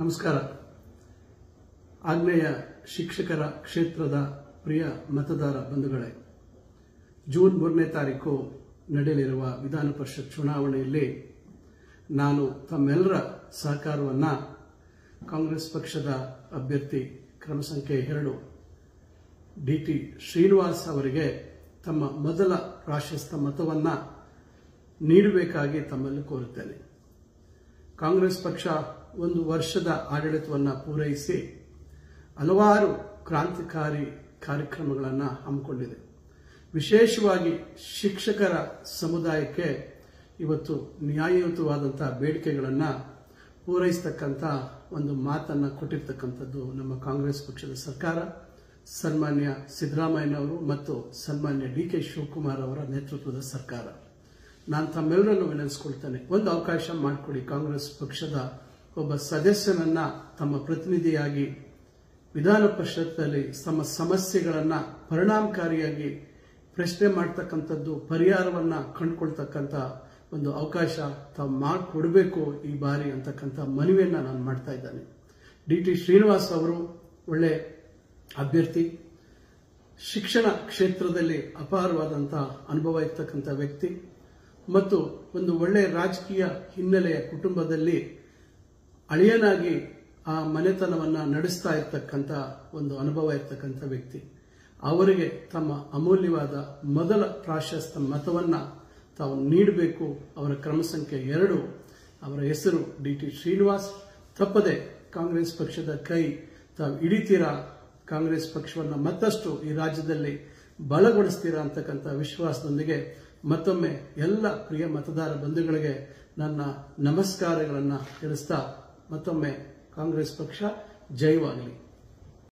ನಮಸ್ಕಾರ. ಆಗ್ನೇಯ ಶಿಕ್ಷಕರ ಕ್ಷೇತ್ರದ ಪ್ರಿಯ ಮತದಾರ ಬಂಧುಗಳೇ, ಜೂನ್ 3ನೇ ತಾರೀಕು ನಡೆಯಲಿರುವ ವಿಧಾನ ಪರಿಷತ್ ಚುನಾವಣೆಯಲ್ಲಿ ನಾನು ತಮ್ಮೆಲ್ಲರ ಸಹಕಾರವನ್ನು ಕಾಂಗ್ರೆಸ್ ಪಕ್ಷದ ಅಭ್ಯರ್ಥಿ ಕ್ರಮ ಸಂಖ್ಯೆ 2 ಡಿ.ಟಿ. ಶ್ರೀನಿವಾಸ್ ಅವರಿಗೆ ತಮ್ಮ ಮೊದಲ ಪ್ರಾಶಸ್ತ್ಯ ಮತವನ್ನು ನೀಡಬೇಕಾಗಿ ತಮ್ಮಲ್ಲಿ ಕೋರುತ್ತೇನೆ. ಕಾಂಗ್ರೆಸ್ ಪಕ್ಷ 1 ವರ್ಷದ ಆಡಳಿತವನ್ನು ಪೂರೈಸಿ ಹಲವಾರು ಕ್ರಾಂತಿಕಾರಿ ಕಾರ್ಯಕ್ರಮಗಳನ್ನು ಹಮ್ಮಿಕೊಂಡಿದೆ. ವಿಶೇಷವಾಗಿ ಶಿಕ್ಷಕರ ಸಮುದಾಯಕ್ಕೆ ಇವತ್ತು ನ್ಯಾಯಯುತವಾದಂತಹ ಬೇಡಿಕೆಗಳನ್ನು ಪೂರೈಸತಕ್ಕಂಥ ಒಂದು ಮಾತನ್ನು ಕೊಟ್ಟಿರ್ತಕ್ಕಂಥದ್ದು ನಮ್ಮ ಕಾಂಗ್ರೆಸ್ ಪಕ್ಷದ ಸರ್ಕಾರ, ಸನ್ಮಾನ್ಯ ಸಿದ್ದರಾಮಯ್ಯನವರು ಮತ್ತು ಸನ್ಮಾನ್ಯ ಡಿ.ಕೆ. ಶಿವಕುಮಾರ್ ಅವರ ನೇತೃತ್ವದ ಸರ್ಕಾರ. ನಾನು ತಮ್ಮೆಲ್ಲರನ್ನು ವಿನಂತಿಸಿಕೊಳ್ತೇನೆ, ಒಂದು ಅವಕಾಶ ಮಾಡಿಕೊಡಿ. ಕಾಂಗ್ರೆಸ್ ಪಕ್ಷದ ಒಬ್ಬ ಸದಸ್ಯನನ್ನ ತಮ್ಮ ಪ್ರತಿನಿಧಿಯಾಗಿ ವಿಧಾನ ಪರಿಷತ್ನಲ್ಲಿ ತಮ್ಮ ಸಮಸ್ಯೆಗಳನ್ನು ಪರಿಣಾಮಕಾರಿಯಾಗಿ ಪ್ರಶ್ನೆ ಮಾಡತಕ್ಕಂಥದ್ದು, ಪರಿಹಾರವನ್ನು ಕಂಡುಕೊಳ್ತಕ್ಕಂಥ ಒಂದು ಅವಕಾಶ ತಾವು ಮಾಡಿಕೊಡಬೇಕು ಈ ಬಾರಿ ಅಂತಕ್ಕಂಥ ಮನವಿಯನ್ನು ನಾನು ಮಾಡ್ತಾ ಇದ್ದೇನೆ. ಡಿ.ಟಿ. ಶ್ರೀನಿವಾಸ್ ಅವರು ಒಳ್ಳೆ ಅಭ್ಯರ್ಥಿ, ಶಿಕ್ಷಣ ಕ್ಷೇತ್ರದಲ್ಲಿ ಅಪಾರವಾದಂತಹ ಅನುಭವ ಇರ್ತಕ್ಕಂಥ ವ್ಯಕ್ತಿ ಮತ್ತು ಒಂದು ಒಳ್ಳೆಯ ರಾಜಕೀಯ ಹಿನ್ನೆಲೆಯ ಕುಟುಂಬದಲ್ಲಿ ಅಳಿಯನಾಗಿ ಆ ಮನೆತನವನ್ನು ನಡೆಸ್ತಾ ಇರ್ತಕ್ಕಂಥ ಒಂದು ಅನುಭವ ಇರ್ತಕ್ಕಂಥ ವ್ಯಕ್ತಿ. ಅವರಿಗೆ ತಮ್ಮ ಅಮೂಲ್ಯವಾದ ಮೊದಲ ಪ್ರಾಶಸ್ತ್ಯ ಮತವನ್ನು ತಾವು ನೀಡಬೇಕು. ಅವರ ಕ್ರಮ ಸಂಖ್ಯೆ 2, ಅವರ ಹೆಸರು ಡಿ.ಟಿ. ಶ್ರೀನಿವಾಸ್. ತಪ್ಪದೆ ಕಾಂಗ್ರೆಸ್ ಪಕ್ಷದ ಕೈ ತಾವು ಹಿಡಿತೀರಾ, ಕಾಂಗ್ರೆಸ್ ಪಕ್ಷವನ್ನು ಮತ್ತಷ್ಟು ಈ ರಾಜ್ಯದಲ್ಲಿ ಬಲಗೊಳಿಸ್ತೀರಾ ಅಂತಕ್ಕಂಥ ವಿಶ್ವಾಸದೊಂದಿಗೆ ಮತ್ತೊಮ್ಮೆ ಎಲ್ಲ ಪ್ರಿಯ ಮತದಾರ ಬಂಧುಗಳಿಗೆ ನನ್ನ ನಮಸ್ಕಾರಗಳನ್ನು ತಿಳಿಸ್ತಾ ಮತ್ತೊಮ್ಮೆ ಕಾಂಗ್ರೆಸ್ ಪಕ್ಷ ಜಯವಾಗಲಿ.